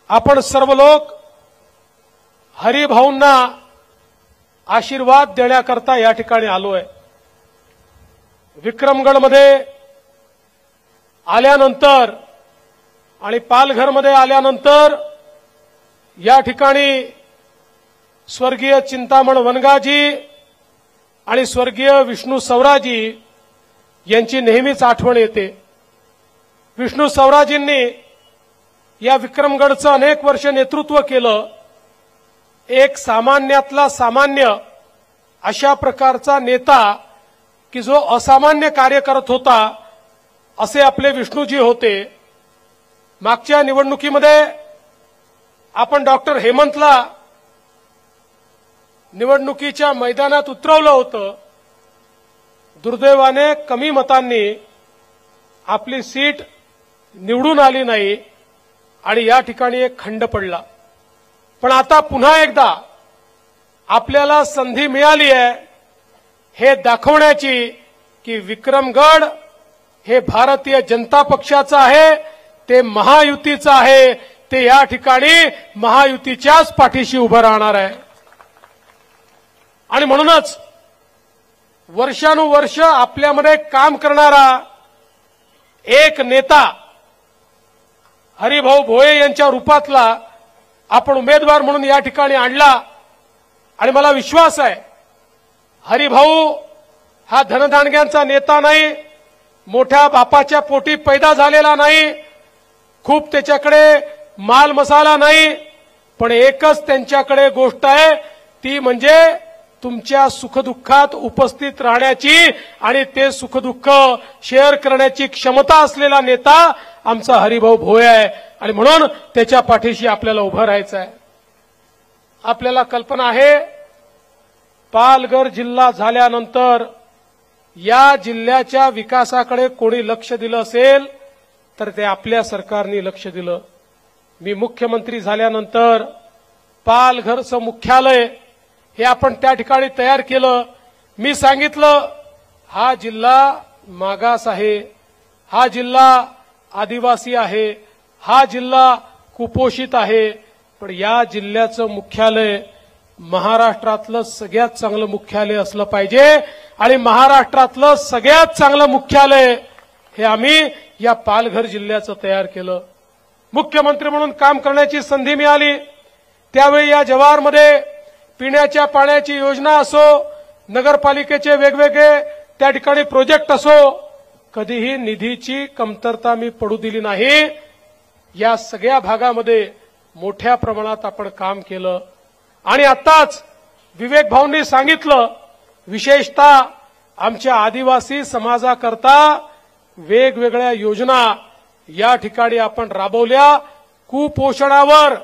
आपण सर्व लोक हरिभाऊंना आशीर्वाद देण्याकरता या ठिकाणी आलोय। विक्रमगडमध्ये आल्यानंतर आणि पालघरमध्ये आल्यानंतर या ठिकाणी स्वर्गीय चिंतामण वनगाजी आणि स्वर्गीय विष्णू सवराजी यांची नेहमीच आठवण येते। विष्णू सवराजींनी या विक्रमगडचं अनेक वर्ष नेतृत्व केलं। एक सामान्यातला सामान्य अशा प्रकारचा नेता की जो असामान्य कार्य करत होता असे आपले विष्णूजी होते। मागच्या निवडणुकीमध्ये आपण डॉक्टर हेमंतला निवडणुकीच्या मैदानात उतरवलं होतं। दुर्दैवाने कमी मतांनी आपली सीट निवडून आली नाही आणि या ठिकाणी एक खंड पडला। पण आता पुन्हा एकदा आपल्याला संधी मिळाली आहे हे दाखवण्याची की विक्रमगड हे भारतीय जनता पक्षाचं आहे, ते महायुतीचं आहे, ते या ठिकाणी महायुतीच्याच पाठीशी उभं राहणार आहे। आणि म्हणूनच वर्षानुवर्ष आपल्यामध्ये काम करणारा एक नेता हरिभाऊ भोये यांच्या रूपातला आपण उमेदवार म्हणून या ठिकाणी आणला। आणि मला विश्वास आहे हरिभाऊ हा धनदांडग्यांचा नेता नाही, मोठ्या बापाच्या पोटी पैदा झालेला नाही, खूप त्याच्याकडे माल मसाला नाही, पण एकच त्यांच्याकडे गोष्ट आहे ती म्हणजे तुमच्या सुखदुःखात उपस्थित राहण्याची आणि ते सुखदुःख शेअर करण्याची क्षमता असलेला नेता आमचा हरिभाऊ भोये आहे। आणि म्हणून त्याच्या पाठीशी आपल्याला उभं राहायचं आहे। आपल्याला कल्पना आहे पालघर जिल्हा झाल्यानंतर या जिल्ह्याच्या विकासाकडे कोणी लक्ष दिलं असेल तर ते आपल्या सरकारने लक्ष दिलं। मी मुख्यमंत्री झाल्यानंतर पालघरचं मुख्यालय हे आपण त्या ठिकाणी तयार केलं। मी सांगितलं हा जिल्हा मागास आहे, हा जिल्हा आदिवासी आहे, हा जिल्हा कुपोषित आहे, पण या जिल्ह्याचं मुख्यालय महाराष्ट्रातलं सगळ्यात चांगलं मुख्यालय असलं पाहिजे। आणि महाराष्ट्रातलं सगळ्यात चांगलं मुख्यालय हे आम्ही या पालघर जिल्ह्याचं तयार केलं। मुख्यमंत्री म्हणून काम करण्याची संधी मिळाली त्यावेळी या जव्हारमध्ये पिण्याच्या पाण्याची योजना असो, नगरपालिकेचे वेगवेगळे त्या ठिकाणी प्रोजेक्ट असो, कधीही निधीची कमतरता मी पडू दिली नाही। या सगळ्या भागामध्ये मोठ्या प्रमाणात आपण काम केलं। आणि आताच विवेक भाऊंनी सांगितलं विशेषतः आमच्या आदिवासी समाजाकरता वेगवेगळ्या योजना या ठिकाणी आपण राबवल्या। कुपोषणावर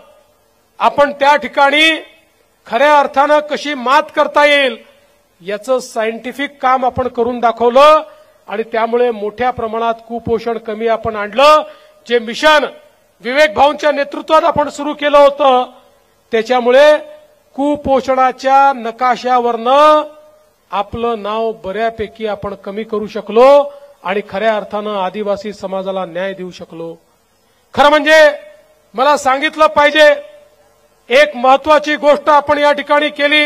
आपण त्या ठिकाणी खऱ्या अर्थानं कशी मात करता येईल याचं सायंटिफिक काम आपण करून दाखवलं आणि त्यामुळे मोठ्या प्रमाणात कुपोषण कमी आपण आणलं। जे मिशन विवेक भाऊंच्या नेतृत्वात आपण सुरू केलं होतं त्याच्यामुळे कुपोषणाच्या नकाशावरनं आपलं नाव बऱ्यापैकी आपण कमी करू शकलो आणि खऱ्या अर्थानं आदिवासी समाजाला न्याय देऊ शकलो। खरं म्हणजे मला सांगितलं पाहिजे एक महत्वाची गोष्ट आपण या ठिकाणी केली।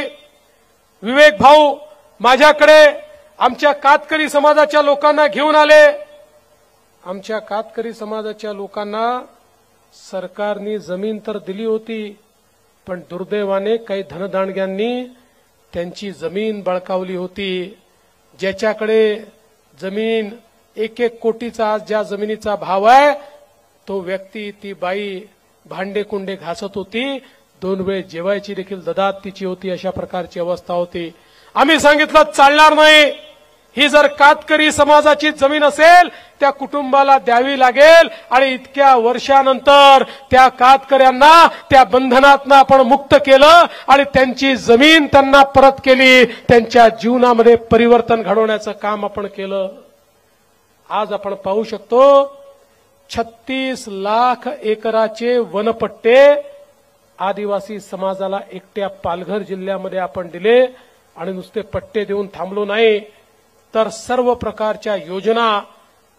विवेक भाऊ माझ्याकडे आमच्या कातकरी समाजाच्या लोकांना घेऊन आले। आमच्या कातकरी समाजाच्या लोकांना सरकारने जमीन तर दिली होती पण दुर्दैवाने काही धनदांडग्यांनी त्यांची जमीन बळकावली होती। ज्याच्याकडे जमीन 1-1 कोटीचा आज ज्या जमिनीचा भाव आहे तो व्यक्ती ती बाई भांडे कुंडे घासत होती, 2 वेळ जेवायची देखील ददात तिची होती, अशा प्रकारची अवस्था होती। आम्ही सांगितलं चालणार नाही, ही जर कातकरी समाजाची जमीन असेल त्या कुटुंबाला द्यावी लागेल आणि इतक्या वर्षानंतर त्या कातकऱ्यांना त्या बंधनातनं आपण मुक्त केलं आणि त्यांची जमीन त्यांना परत केली, त्यांच्या जीवनामध्ये परिवर्तन घडवण्याचं काम आपण केलं। आज आपण पाहू शकतो 36 लाख एकराचे वनपट्टे आदिवासी समाजाला एकट्या पालघर जिल्ह्यामध्ये आपण दिले आणि नुसते पट्टे देऊन थांबलो नाही तर सर्व प्रकारच्या योजना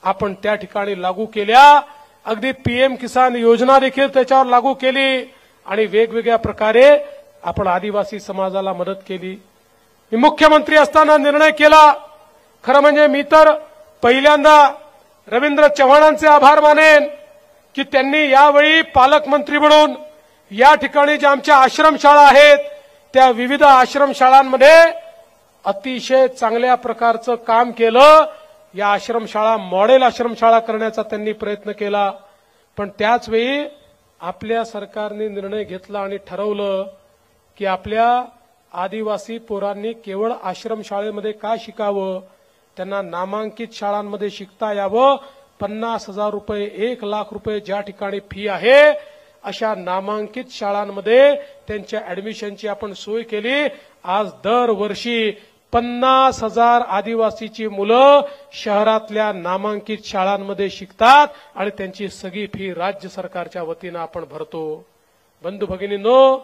आपण त्या ठिकाणी लागू केल्या। अगदी पीएम किसान योजना देखील त्याच्यावर लागू केली आणि वेगवेगळ्या प्रकारे आपण आदिवासी समाजाला मदत केली. मी मुख्यमंत्री असताना निर्णय केला. खरं म्हणजे मी तर पहिल्यांदा रवींद्र चव्हाणांचे आभार मानेन की त्यांनी यावेळी पालकमंत्री म्हणून या ठिकाणी ज्या आमच्या आश्रमशाळा आहेत त्या विविध आश्रमशाळांमध्ये अतिशय चांगल्या प्रकारचं काम केलं. या आश्रमशाळा मॉडेल आश्रमशाळा करण्याचा त्यांनी प्रयत्न केला. पण त्याच वेळी आपल्या सरकारने निर्णय घेतला आणि ठरवलं की आपल्या आदिवासी पोरांनी केवळ आश्रमशाळेमध्ये का शिकावं, त्यांना नामांकित शाळांमध्ये शिकता यावं. 50,000 रुपये 1,00,000 रुपये ज्या ठिकाणी फी आहे अशा नामांकित शाळांमध्ये त्यांच्या ऍडमिशनची आपण सोय केली. आज दरवर्षी 50,000 आदिवासीची मुलं शहरातल्या नामांकित शाळांमध्ये शिकतात आणि त्यांची सगळी फी राज्य सरकारच्या वतीनं आपण भरतो. बंधू भगिनींनो,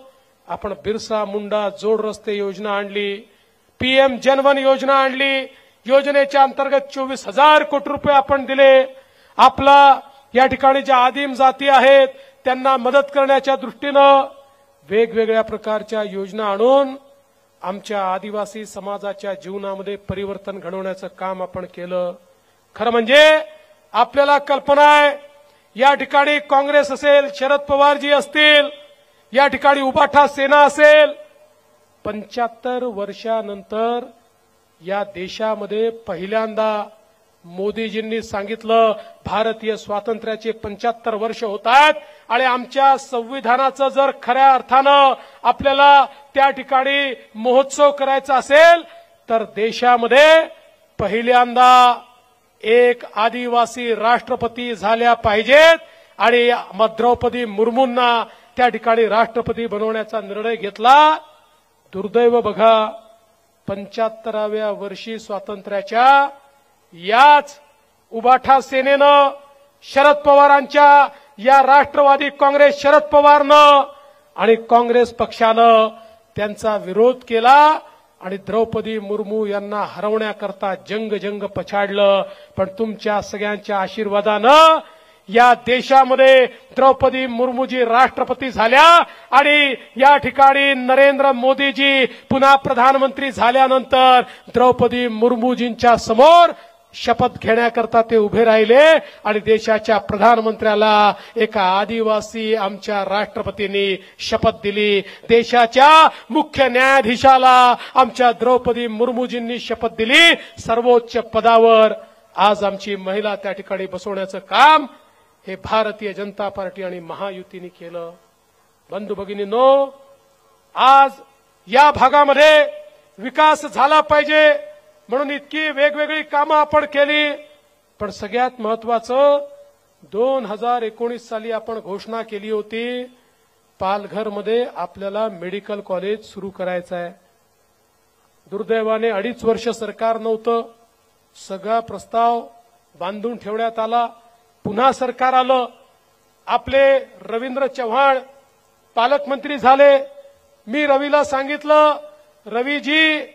आपण बिरसा मुंडा जोड रस्ते योजना आणली, पीएम जनवन योजना आणली. योजनेच्या अंतर्गत 24,000 कोटी रुपये आपण दिले. आपला या ठिकाणी ज्या आदिम जाती आहेत त्यांना मदत करण्याच्या दृष्टीनं वेगवेगळ्या प्रकारच्या योजना आणून आमच्या आदिवासी समाजाच्या जीवनामध्ये परिवर्तन घडवण्याचं काम आपण केलं. खरं म्हणजे आपल्याला कल्पना आहे, या ठिकाणी काँग्रेस असेल, शरद पवारजी असतील, या ठिकाणी उबाठा सेना असेल, 75 वर्षानंतर या देशामध्ये पहिल्यांदा मोदीजींनी सांगितलं भारतीय स्वातंत्र्याचे 75 वर्ष होत आहेत आणि आमच्या संविधानाचं जर खऱ्या अर्थानं आपल्याला त्या ठिकाणी महोत्सव करायचा असेल तर देशामध्ये पहिल्यांदा एक आदिवासी राष्ट्रपती झाल्या पाहिजेत आणि द्रौपदी मुर्मूंना त्या ठिकाणी राष्ट्रपती बनवण्याचा निर्णय घेतला. दुर्दैव बघा, 75व्या वर्षी स्वातंत्र्याच्या याच उबाठा सेनेनं, शरद पवारांच्या या राष्ट्रवादी काँग्रेस शरद पवारनं आणि काँग्रेस पक्षानं त्यांचा विरोध केला आणि द्रौपदी मुर्मू यांना हरवण्याकरता जंग पछाडलं. पण तुमच्या सगळ्यांच्या आशीर्वादानं या देशामध्ये द्रौपदी मुर्मूजी राष्ट्रपती झाल्या आणि या ठिकाणी नरेंद्र मोदीजी पुन्हा प्रधानमंत्री झाल्यानंतर द्रौपदी मुर्मूजींच्या समोर शपथ घेण्याकरता ते उभे राहिले आणि देशाच्या प्रधानमंत्र्याला एका आदिवासी आमच्या राष्ट्रपतींनी शपथ दिली. देशाच्या मुख्य न्यायाधीशाला आमच्या द्रौपदी मुर्मूजींनी शपथ दिली. सर्वोच्च पदावर आज आमची महिला त्या ठिकाणी बसवण्याचं काम हे भारतीय जनता पार्टी आणि महायुतीने केलं. बंधू भगिनींनो, आज या भागामध्ये विकास झाला पाहिजे म्हणून इतकी वेगवेगळी कामं आपण केली. पण सगळ्यात महत्वाचं 2019 साली आपण घोषणा केली होती पालघरमध्ये आपल्याला मेडिकल कॉलेज सुरू करायचं आहे. दुर्दैवाने 2.5 वर्ष सरकार नव्हतं. सगळा प्रस्ताव बांधून ठेवण्यात आला. पुन्हा सरकार आलं. आपले रवींद्र चव्हाण पालकमंत्री झाले. मी रवीला सांगितलं, रवीजी